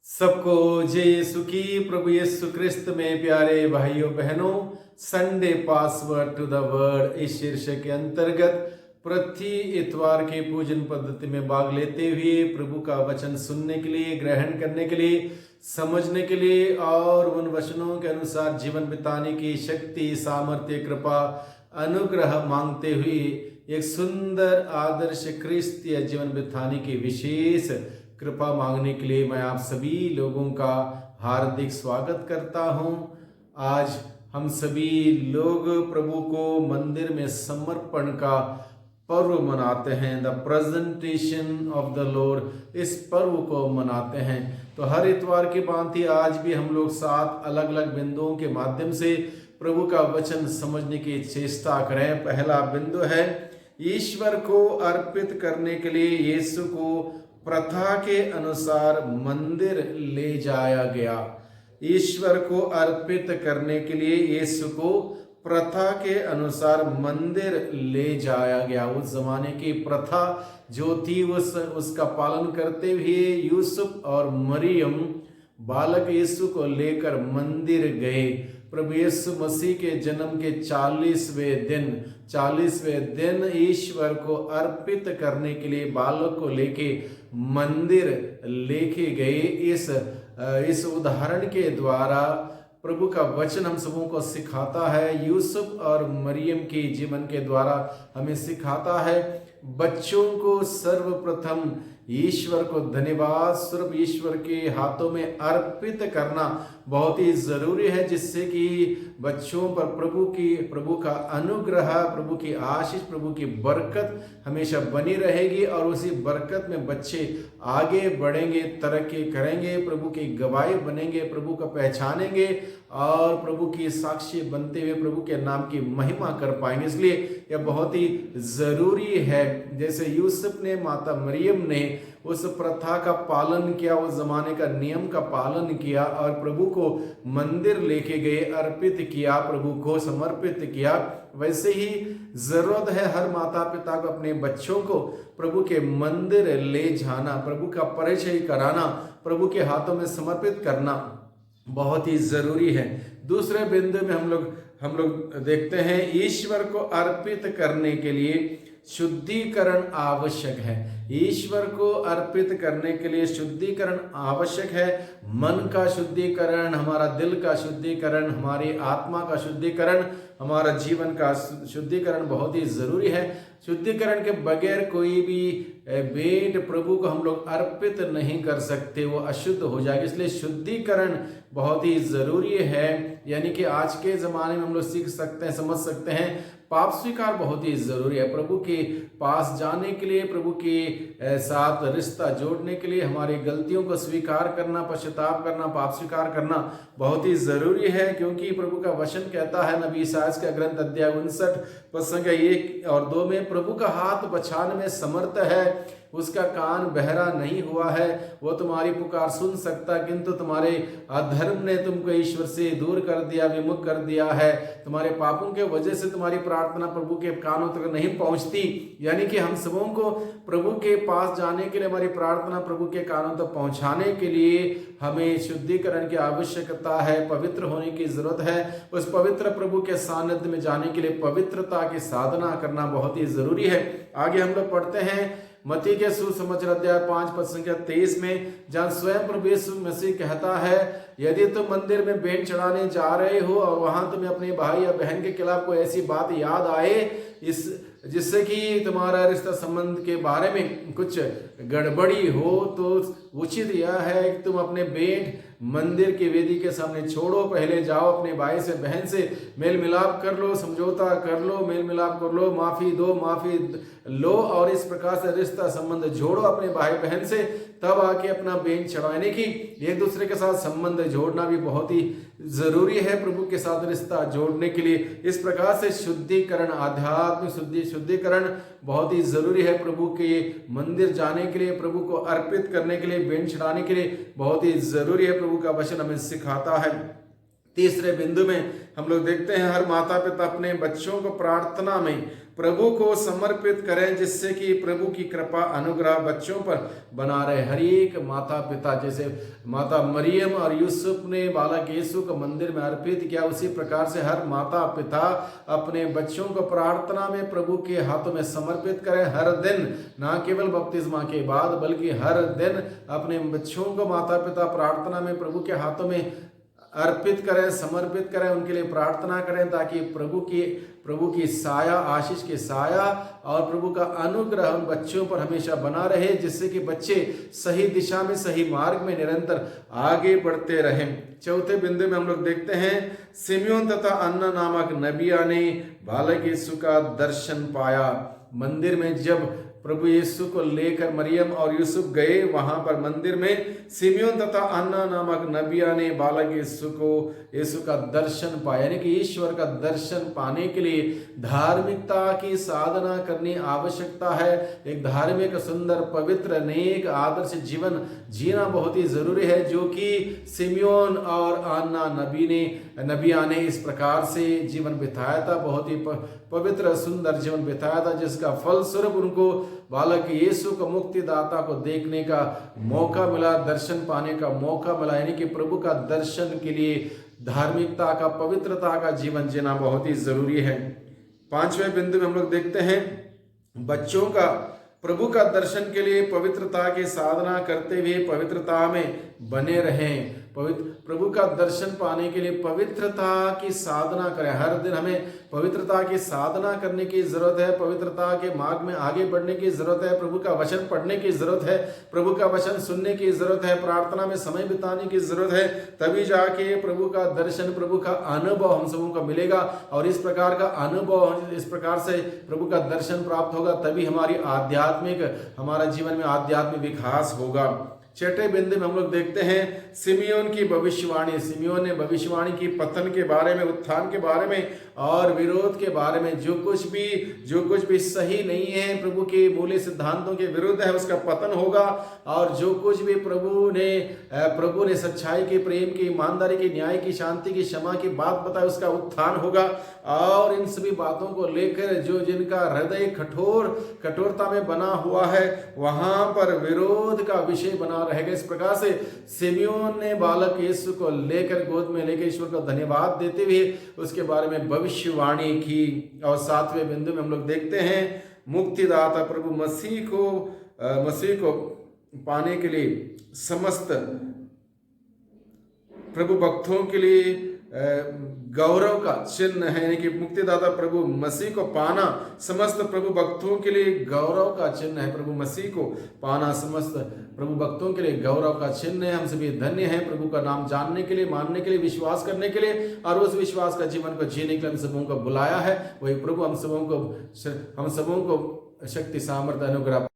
सबको जय यीशु की। प्रभु यीशु क्रिस्त में प्यारे भाइयों बहनों, Sunday password to the word इस शीर्षक के अंतर्गत प्रति इतवार के पूजन पद्धति में भाग लेते हुए प्रभु का वचन सुनने के लिए, ग्रहण करने के लिए, समझने के लिए और उन वचनों के अनुसार जीवन बिताने की शक्ति, सामर्थ्य, कृपा, अनुग्रह मांगते हुए एक सुंदर आदर्श क्रिस्तीय जीवन बिताने की विशेष कृपा मांगने के लिए मैं आप सभी लोगों का हार्दिक स्वागत करता हूं। आज हम सभी लोग प्रभु को मंदिर में समर्पण का पर्व मनाते हैं, the presentation of the Lord. इस पर्व को मनाते हैं। तो हर इतवार की भांति आज भी हम लोग 7 अलग अलग बिंदुओं के माध्यम से प्रभु का वचन समझने की चेष्टा करें। पहला बिंदु है, ईश्वर को अर्पित करने के लिए यीशु को प्रथा के अनुसार मंदिर ले जाया गया। ईश्वर को अर्पित करने के लिए यीशु को प्रथा के अनुसार मंदिर ले जाया गया। उस जमाने की प्रथा जो थी उसका पालन करते हुए यूसुफ और मरियम बालक यीशु को लेकर मंदिर गए। प्रभु यीशु मसीह के जन्म के 40वें दिन ईश्वर को अर्पित करने के लिए बालक को लेके मंदिर लेके गए। इस उदाहरण के द्वारा प्रभु का वचन हम सबों को सिखाता है, यूसुफ और मरियम के जीवन के द्वारा हमें सिखाता है, बच्चों को सर्वप्रथम ईश्वर को धन्यवाद स्वरूप ईश्वर के हाथों में अर्पित करना बहुत ही जरूरी है, जिससे कि बच्चों पर प्रभु का अनुग्रह, प्रभु की आशीष, प्रभु की बरकत हमेशा बनी रहेगी और उसी बरकत में बच्चे आगे बढ़ेंगे, तरक्की करेंगे, प्रभु की गवाही बनेंगे, प्रभु को पहचानेंगे और प्रभु की साक्षी बनते हुए प्रभु के नाम की महिमा कर पाएंगे। इसलिए यह बहुत ही जरूरी है। जैसे यूसुफ ने, माता मरियम ने उस प्रथा का पालन किया, उस जमाने का नियम का पालन किया और प्रभु को मंदिर लेके गए, अर्पित किया, प्रभु को समर्पित किया, वैसे ही जरूरत है हर माता पिता को अपने बच्चों को प्रभु के मंदिर ले जाना, प्रभु का परिचय कराना, प्रभु के हाथों में समर्पित करना बहुत ही जरूरी है। दूसरे बिंदु में हम लोग देखते हैं, ईश्वर को अर्पित करने के लिए शुद्धिकरण आवश्यक है। ईश्वर को अर्पित करने के लिए शुद्धिकरण आवश्यक है। मन का शुद्धिकरण, हमारा दिल का शुद्धिकरण, हमारी आत्मा का शुद्धिकरण, हमारा जीवन का शुद्धिकरण बहुत ही जरूरी है। शुद्धिकरण के बगैर कोई भी भेंट प्रभु को हम लोग अर्पित नहीं कर सकते, वो अशुद्ध हो जाएगा। इसलिए शुद्धिकरण बहुत ही जरूरी है। यानी कि आज के ज़माने में हम लोग सीख सकते हैं, समझ सकते हैं, पाप स्वीकार बहुत ही जरूरी है। प्रभु के पास जाने के लिए, प्रभु के साथ रिश्ता जोड़ने के लिए हमारी गलतियों को स्वीकार करना, पश्चाताप करना, पाप स्वीकार करना बहुत ही जरूरी है। क्योंकि प्रभु का वचन कहता है, नबी इसायाह का ग्रंथ अध्याय 59 पद 1 और 2 में, प्रभु का हाथ बचाने में समर्थ है, उसका कान बहरा नहीं हुआ है, वो तुम्हारी पुकार सुन सकता, किंतु तुम्हारे अधर्म ने तुमको ईश्वर से दूर कर दिया, विमुख कर दिया है। तुम्हारे पापों के वजह से तुम्हारी प्रार्थना प्रभु के कानों तक नहीं पहुंचती। यानी कि हम सबों को प्रभु के पास जाने के लिए, हमारी प्रार्थना प्रभु के कानों तक पहुंचाने के लिए हमें शुद्धिकरण की आवश्यकता है, पवित्र होने की जरूरत है। उस पवित्र प्रभु के सानिध्य में जाने के लिए पवित्रता की साधना करना बहुत ही जरूरी है। आगे हम लोग पढ़ते हैं मत्ती के सुसमाचार अध्याय 5 पद 23 में, जहाँ स्वयं प्रभु यीशु मसीह कहता है, यदि तुम मंदिर में भेंट चढ़ाने जा रहे हो और वहां तुम्हें अपने भाई या बहन के खिलाफ कोई ऐसी बात याद आए जिससे कि तुम्हारा रिश्ता संबंध के बारे में कुछ गड़बड़ी हो, तो उचित यह है कि तुम अपने भेंट मंदिर की वेदी के सामने छोड़ो। पहले जाओ, अपने भाई से, बहन से मेल मिलाप कर लो, समझौता कर लो, मेल मिलाप कर लो, माफी दो, माफी लो और इस प्रकार से रिश्ता संबंध जोड़ो अपने भाई बहन से, तब आके अपना भेंट चढ़ाने की, एक दूसरे के साथ संबंध जोड़ना भी बहुत ही जरूरी है प्रभु के साथ रिश्ता जोड़ने के लिए। इस प्रकार से शुद्धिकरण, आध्यात्मिक शुद्धिकरण बहुत ही जरूरी है। प्रभु के मंदिर जाने के लिए, प्रभु को अर्पित करने के लिए, भेंट चढ़ाने के लिए बहुत ही जरूरी है। प्रभु का वचन हमें सिखाता है। तीसरे बिंदु में हम लोग देखते हैं, हर माता पिता अपने बच्चों को प्रार्थना में प्रभु को समर्पित करें, जिससे कि प्रभु की कृपा अनुग्रह बच्चों पर बना रहे। हर एक माता पिता, जैसे माता मरियम और यूसुफ ने बालक यीशु को मंदिर में अर्पित किया, उसी प्रकार से हर माता पिता अपने बच्चों को प्रार्थना में प्रभु के हाथों में समर्पित करें। हर दिन, ना केवल बपतिस्मा के बाद, बल्कि हर दिन अपने बच्चों को माता पिता प्रार्थना में प्रभु के हाथों में अर्पित करें, समर्पित करें, उनके लिए प्रार्थना करें, ताकि प्रभु की साया, आशीष के साया और प्रभु का अनुग्रह उन बच्चों पर हमेशा बना रहे, जिससे कि बच्चे सही दिशा में, सही मार्ग में निरंतर आगे बढ़ते रहें। चौथे बिंदु में हम लोग देखते हैं, सिमियोन तथा अन्ना नामक नबिया ने बालक यीशु का दर्शन पाया। मंदिर में जब प्रभु यीशु को लेकर मरियम और यूसुफ गए, वहां पर मंदिर में सिमियोन तथा अन्ना नामक नबिया ने बालक यीशु का दर्शन पाया। यानी कि ईश्वर का दर्शन पाने के लिए धार्मिकता की साधना करनी आवश्यकता है। एक धार्मिक, सुंदर, पवित्र, नेक, आदर्श जीवन जीना बहुत ही जरूरी है, जो कि सिमियोन और अन्ना नबिया ने इस प्रकार से जीवन बिताया था। बहुत ही पवित्र, सुंदर जीवन बिताया था, जिसका फल स्वरूप उनको बालक यीशु को, मुक्तिदाता को देखने का मौका मिला, दर्शन पाने का मौका मिला। यानी कि प्रभु का दर्शन के लिए धार्मिकता का, पवित्रता का जीवन जीना बहुत ही जरूरी है। पांचवें बिंदु में हम लोग देखते हैं, बच्चों का प्रभु का दर्शन के लिए पवित्रता की साधना करते हुए पवित्रता में बने रहें। प्रभु का दर्शन पाने के लिए पवित्रता की साधना करें। हर दिन हमें पवित्रता की साधना करने की जरूरत है, पवित्रता के मार्ग में आगे बढ़ने की जरूरत है, प्रभु का वचन पढ़ने की जरूरत है, प्रभु का वचन सुनने की जरूरत है, प्रार्थना में समय बिताने की जरूरत है। तभी जाके प्रभु का दर्शन, प्रभु का अनुभव हम सबों को मिलेगा। और इस प्रकार का अनुभव, इस प्रकार से प्रभु का दर्शन प्राप्त होगा, तभी हमारा जीवन में आध्यात्मिक विकास होगा। छठे बिंदु में हम लोग देखते हैं, सिमियोन की भविष्यवाणी। सिमियोन ने भविष्यवाणी की, पतन के बारे में, उत्थान के बारे में और विरोध के बारे में। जो कुछ भी सही नहीं है, प्रभु के मूल्य सिद्धांतों के विरुद्ध है, उसका पतन होगा। और जो कुछ भी प्रभु ने सच्चाई की, प्रेम की, ईमानदारी की, न्याय की, शांति की, क्षमा की बात बताई, उसका उत्थान होगा। और इन सभी बातों को लेकर जिनका हृदय कठोरता में बना हुआ है, वहां पर विरोध का विषय बना रहेगा। इस प्रकार से सिमियोन ने बालक यीशु को लेकर, गोद में लेकर ईश्वर को धन्यवाद देते हुए उसके बारे में भविष्यवाणी की। और सातवें बिंदु में हम लोग देखते हैं, मुक्तिदाता प्रभु मसीह को पाने के लिए समस्त प्रभु भक्तों के लिए गौरव का चिन्ह है। यानी कि मुक्तिदाता प्रभु मसीह को पाना समस्त प्रभु भक्तों के लिए गौरव का चिन्ह है। प्रभु मसीह को पाना समस्त प्रभु भक्तों के लिए गौरव का चिन्ह है। हम सभी धन्य हैं प्रभु का नाम जानने के लिए, मानने के लिए, विश्वास करने के लिए, और उस विश्वास का जीवन को जीने के लिए हम सबों को बुलाया है। वही प्रभु हम सबों को शक्ति, सामर्थ्य, अनुग्रह